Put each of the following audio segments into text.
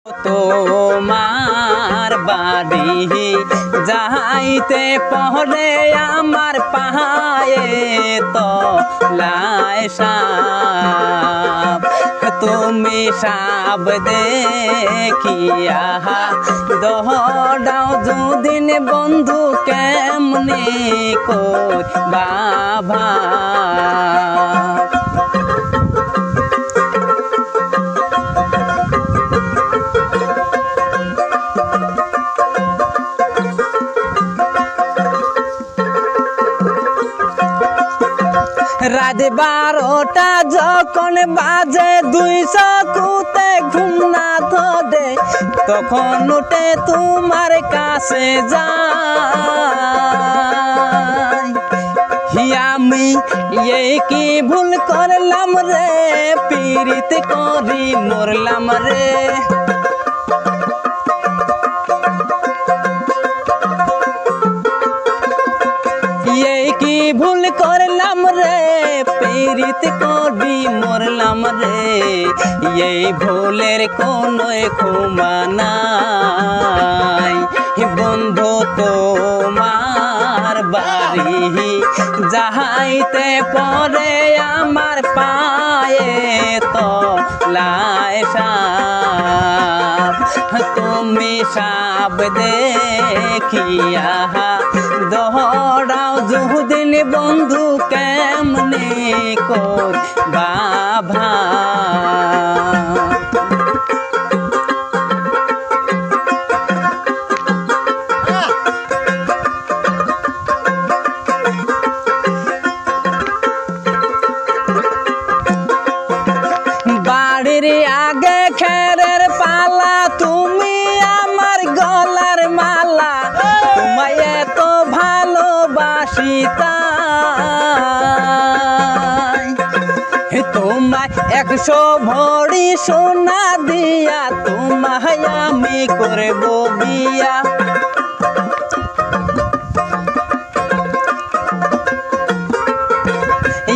তোমার বাড়ি যাইতে পরে আমার পায়ে তলায় সাপ, তুমি সাপ দেখিয়া দহড়াও যদিন বন্ধু কেমনে করবা ভাব। রাত 12টা যখন বাজে 200 কুতে ঘুম না ধরে, তখন উঠে তোমার কাছে যাই। আমি এই কি ভুল করলাম রে, পীড়িত করি মরলাম রে। এই কি ভুল করলাম রে, পীড়িত করি মরলাম রে। এই ভুলের কোনো ক্ষমা নাই। বন্ধু তোমার বাড়ি যাইতে পরে আমার পায়ে তলায় সাপ, তুমি সাপ দেখিয়া দহড়াও যদিন বন্ধু কেমনে করবা ভাব। বাড়ির আগে খেরের পালা, তুমি আমার গলার মালা। তোমায় এত ভালোবাসি তাই, তোমায় 100 ভরি সোনা দিয়া তোমায় আমি করব বিয়া।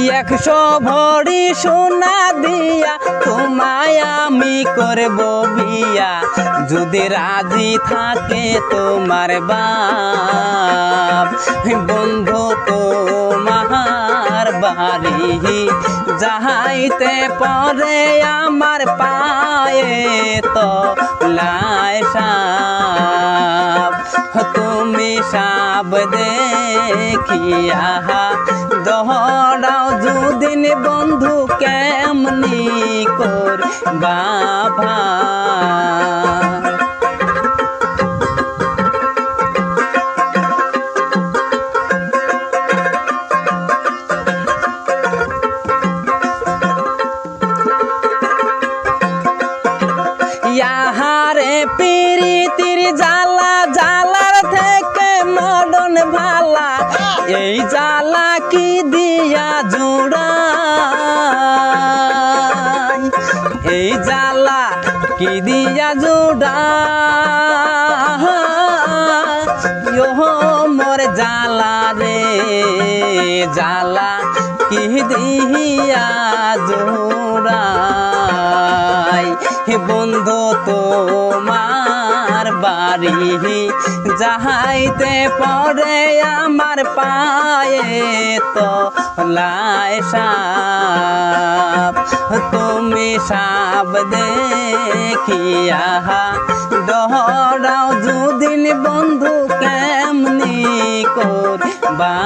100 ভরি সোনা দিয়া তোমায় আমি করব বিয়া, যদি রাজি থাকে তোমার বাপ। বন্ধু তোমার বাড়ি যাইতে পরে আমার পায়ে তলায় সাপ, তুমি সাপ দেখিয়া দহড়াও যদিন বন্ধু কেমনি করবা ভাব। ইয়াহারে পীড়িতির জ্বালা, জ্বালার থেকে মরণ ভালা। এই জ্বালা কি দিয়া জোড়াই, এই জ্বালা কি দিয়া জোড়াই। মোর জ্বালা রে জ্বালা কি দিয়া জোড়াই। বন্ধু তোমার বাড়ি যাইতে পরে আমার পায়ে তলায় সাপ, তুমি সাপ দেখিয়া দহড়াও যদিন বন্ধু কেমনি করবা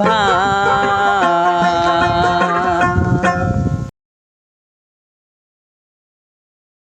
ভাব।